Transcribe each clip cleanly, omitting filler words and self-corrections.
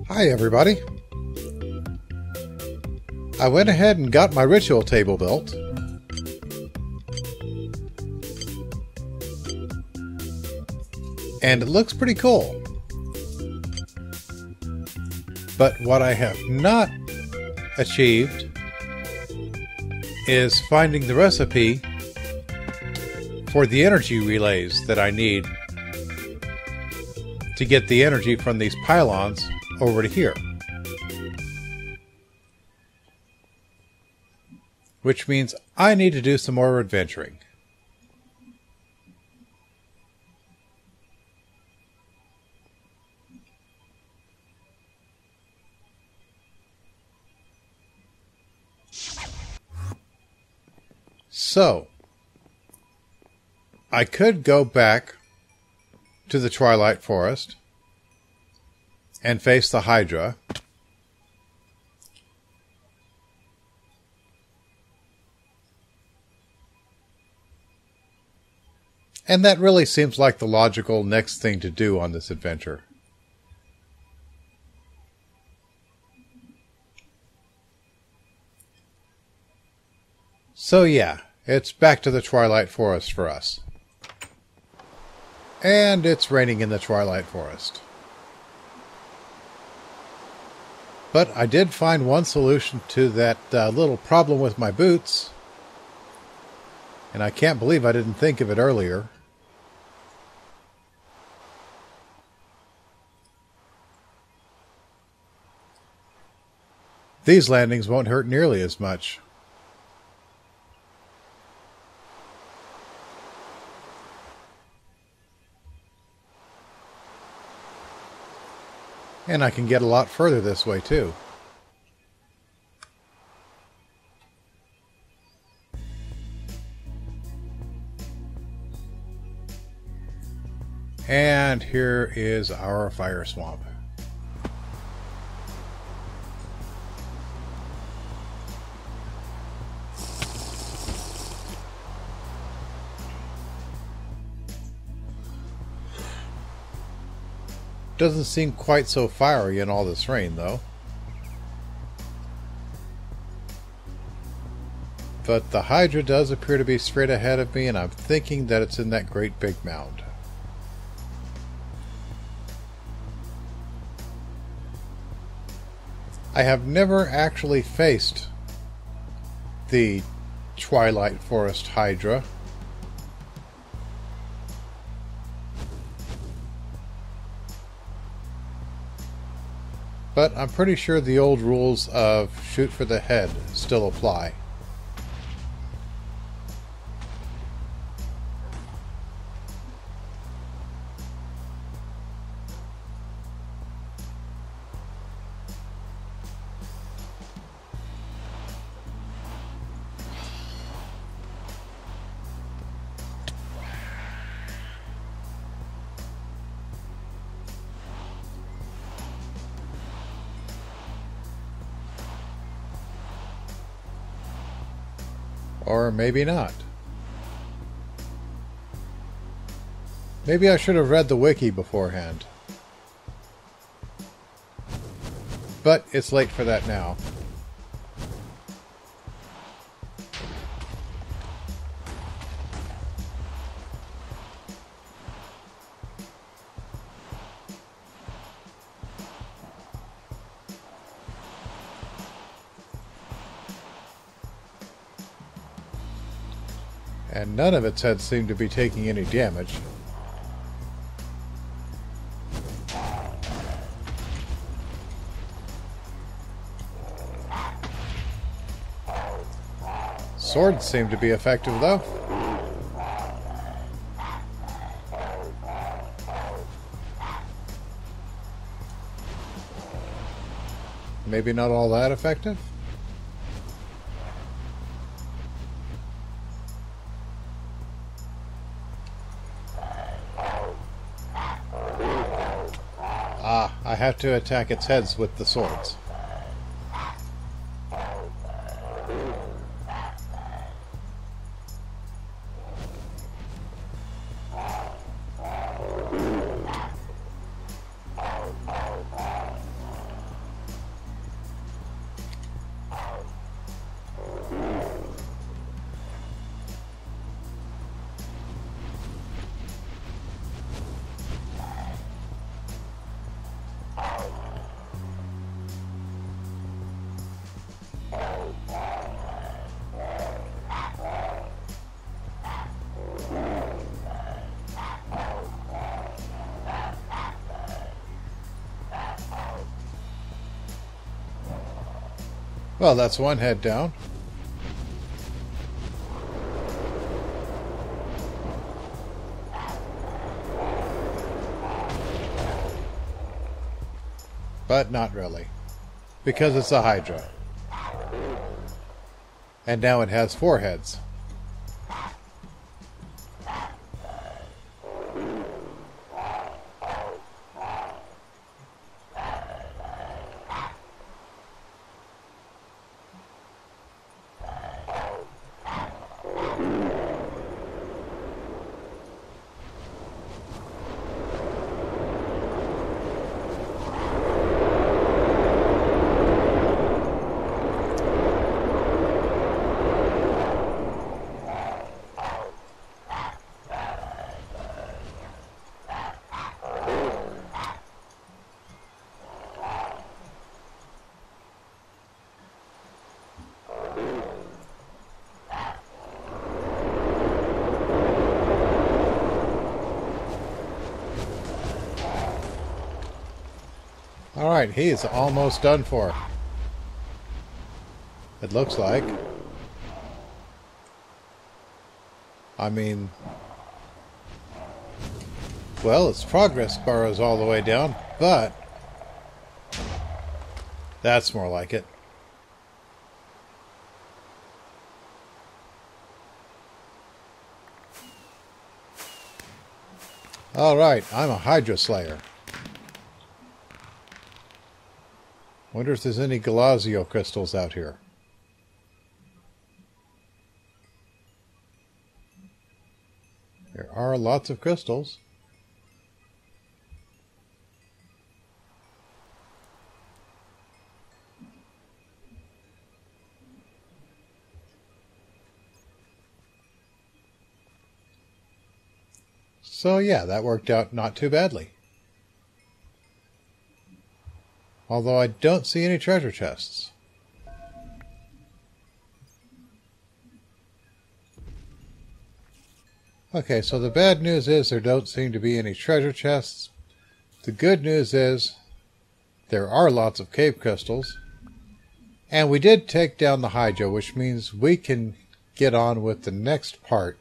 Hi everybody. I went ahead and got my ritual table built. And it looks pretty cool. But what I have not achieved is finding the recipe for the energy relays that I need to get the energy from these pylons over to here. Which means I need to do some more adventuring. So, I could go back to the Twilight Forest and face the Hydra. And that really seems like the logical next thing to do on this adventure. So yeah, it's back to the Twilight Forest for us. And it's raining in the Twilight Forest. But I did find one solution to that little problem with my boots. And I can't believe I didn't think of it earlier. These landings won't hurt nearly as much. And I can get a lot further this way, too. And here is our fire swamp. Doesn't seem quite so fiery in all this rain, though. But the Hydra does appear to be straight ahead of me, and I'm thinking that it's in that great big mound. I have never actually faced the Twilight Forest Hydra. But I'm pretty sure the old rules of shoot for the head still apply. Or maybe not. Maybe I should have read the wiki beforehand. But it's late for that now. And none of its heads seem to be taking any damage. Swords seem to be effective, though. Maybe not all that effective? I have to attack its heads with the swords. Well, that's one head down. But not really, because it's a Hydra. And now it has 4 heads. Alright, he's almost done for. It looks like. I mean... well, its progress bar is all the way down, but... that's more like it. Alright, I'm a Hydra Slayer. Wonder if there's any Galazio crystals out here. There are lots of crystals. So yeah, that worked out not too badly. Although I don't see any treasure chests. Okay, so the bad news is there don't seem to be any treasure chests. The good news is there are lots of cave crystals. And we did take down the Hydra, which means we can get on with the next part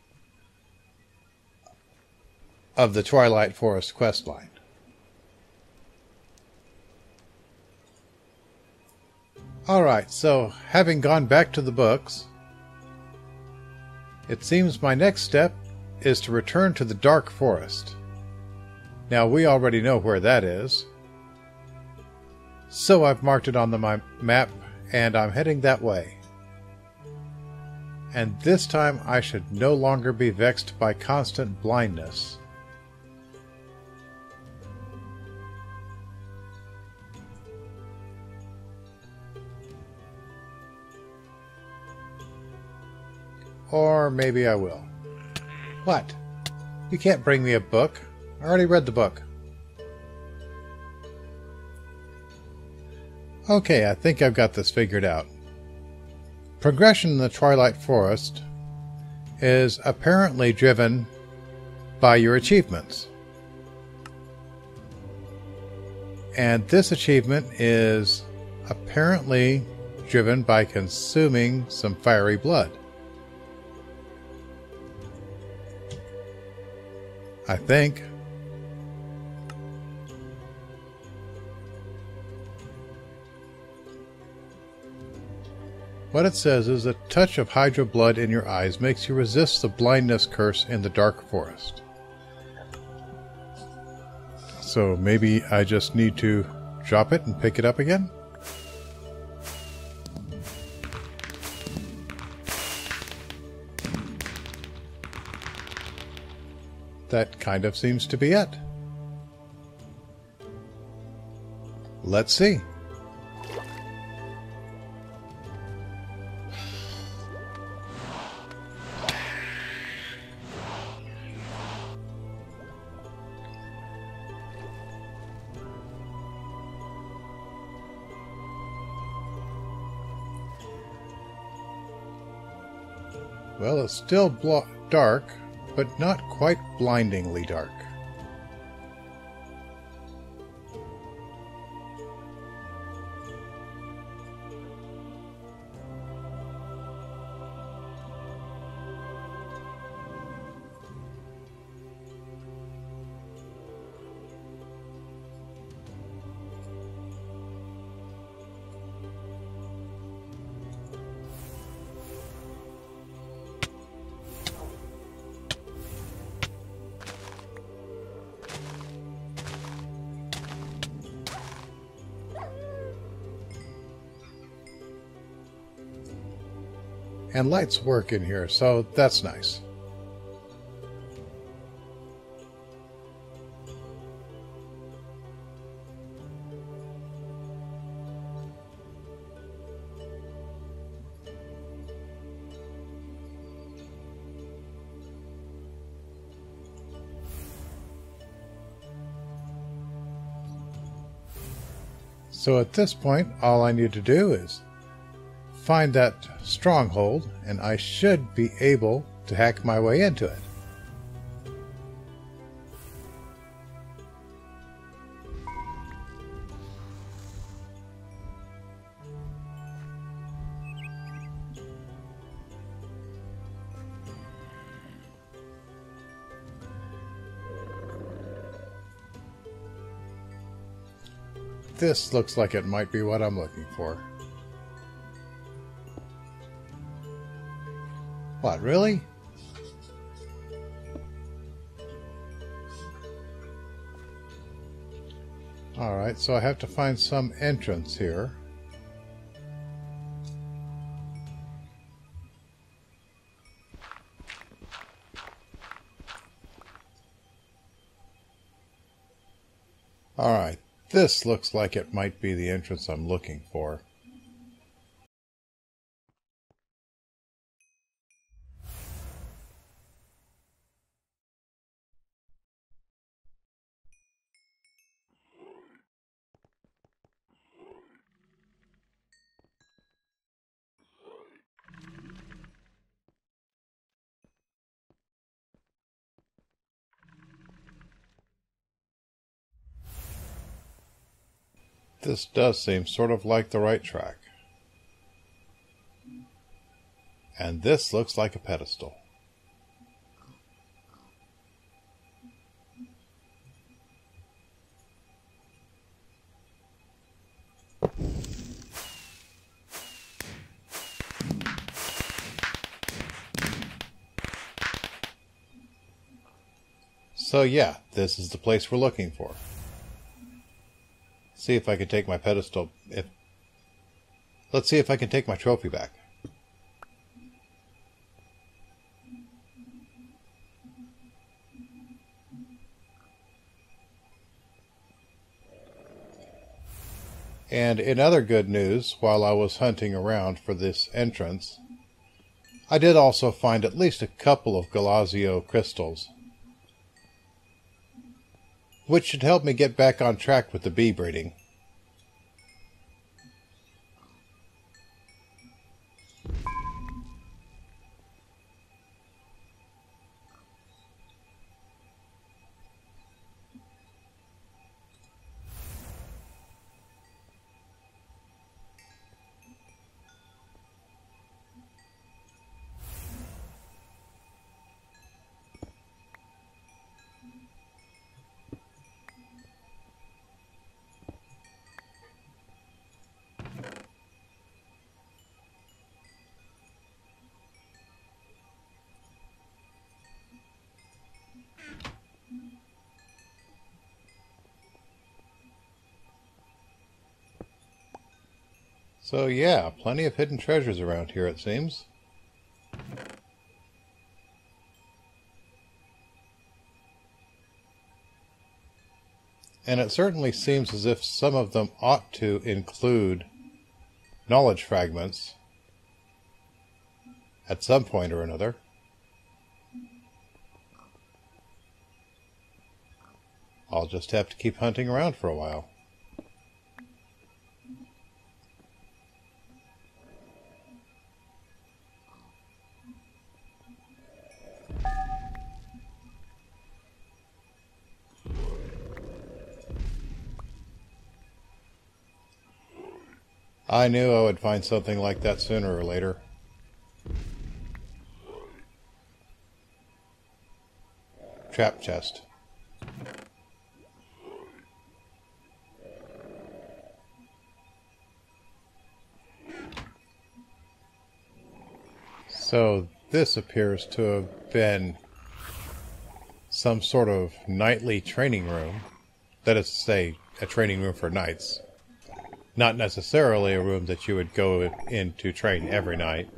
of the Twilight Forest questline. Alright, so having gone back to the books, it seems my next step is to return to the Dark Forest. Now, we already know where that is, so I've marked it on the map, and I'm heading that way. And this time I should no longer be vexed by constant blindness. Or maybe I will. What? You can't bring me a book. I already read the book. Okay, I think I've got this figured out. Progression in the Twilight Forest is apparently driven by your achievements. And this achievement is apparently driven by consuming some fiery blood. I think. What it says is a touch of Hydra blood in your eyes makes you resist the blindness curse in the Dark Forest. So maybe I just need to drop it and pick it up again? That kind of seems to be it. Let's see. Well, it's still dark, but not quite blindingly dark. And lights work in here, so that's nice. So at this point, all I need to do is find that stronghold, and I should be able to hack my way into it. This looks like it might be what I'm looking for. What, really? Alright, so I have to find some entrance here. Alright, this looks like it might be the entrance I'm looking for. This does seem sort of like the right track. And this looks like a pedestal. So yeah, this is the place we're looking for. See if I can take my pedestal. Let's see if I can take my trophy back. And in other good news, while I was hunting around for this entrance, I did also find at least a couple of Galazio crystals, which should help me get back on track with the bee breeding. So yeah, plenty of hidden treasures around here, it seems. And it certainly seems as if some of them ought to include knowledge fragments at some point or another. I'll just have to keep hunting around for a while. I knew I would find something like that sooner or later. Trap chest. So this appears to have been some sort of nightly training room. That is to say, a training room for knights. Not necessarily a room that you would go in to train every night.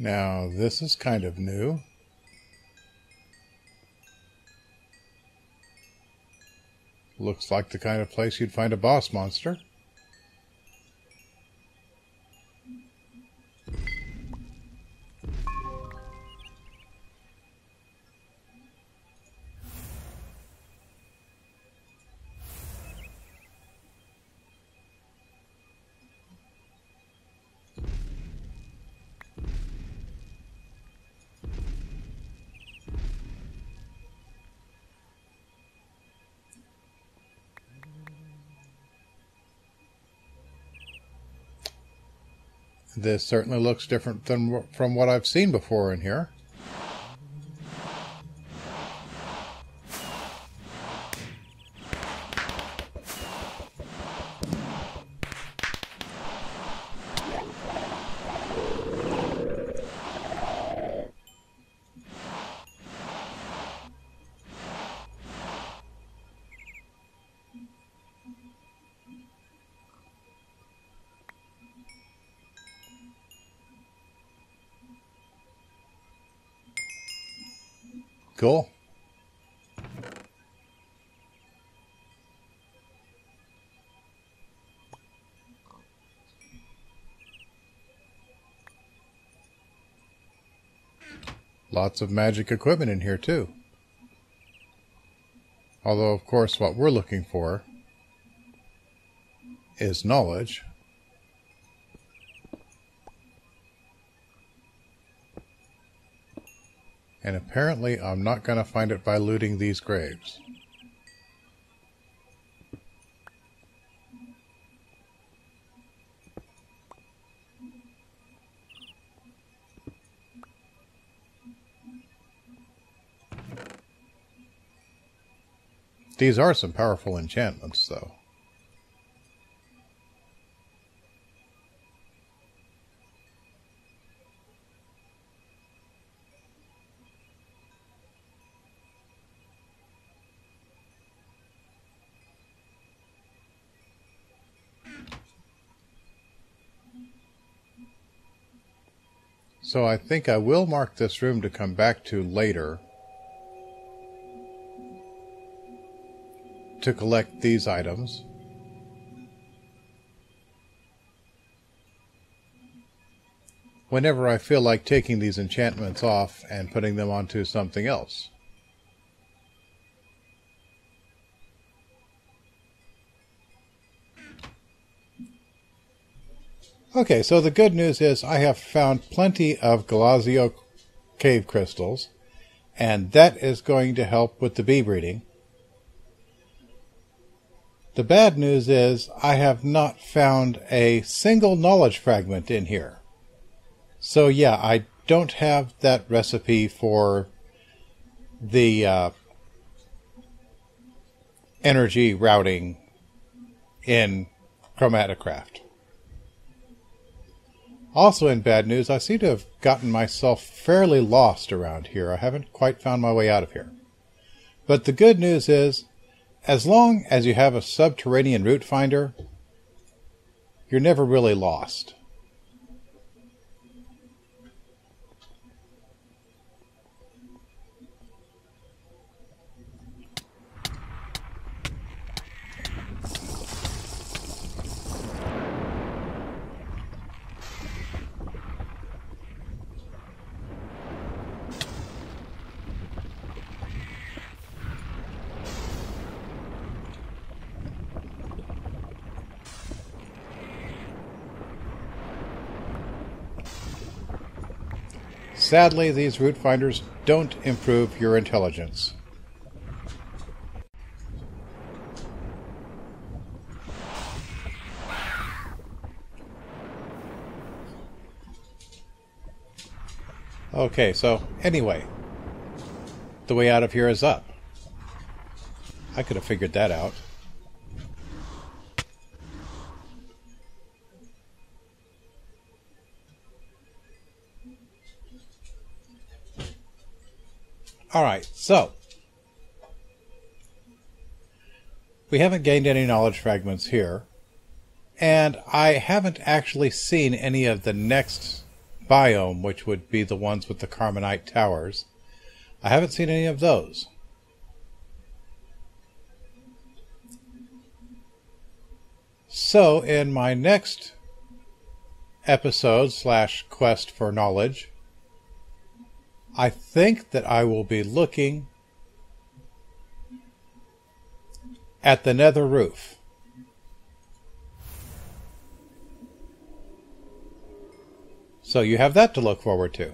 Now, this is kind of new. Looks like the kind of place you'd find a boss monster. This certainly looks different than from what I've seen before in here. Cool. Lots of magic equipment in here too. Although, of course, what we're looking for is knowledge. And apparently I'm not going to find it by looting these graves. These are some powerful enchantments, though. So I think I will mark this room to come back to later to collect these items. Whenever I feel like taking these enchantments off and putting them onto something else. Okay, so the good news is I have found plenty of Galazio cave crystals, and that is going to help with the bee breeding. The bad news is I have not found a single knowledge fragment in here. So yeah, I don't have that recipe for the energy routing in Chromatocraft. Also in bad news, I seem to have gotten myself fairly lost around here. I haven't quite found my way out of here. But the good news is, as long as you have a subterranean route finder, you're never really lost. Sadly, these route finders don't improve your intelligence. Okay, so anyway, the way out of here is up. I could have figured that out. Alright, so we haven't gained any knowledge fragments here, and I haven't actually seen any of the next biome, which would be the ones with the Carmonite towers. I haven't seen any of those. So in my next episode / quest for knowledge, I think that I will be looking at the Nether roof. So you have that to look forward to.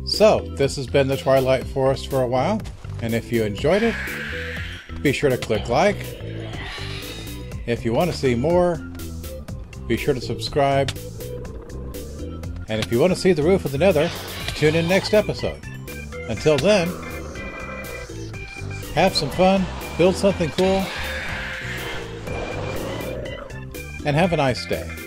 So, this has been the Twilight Forest for a while, and if you enjoyed it, be sure to click like. If you want to see more, be sure to subscribe. And if you want to see the roof of the Nether, tune in next episode. Until then, have some fun, build something cool, and have a nice day.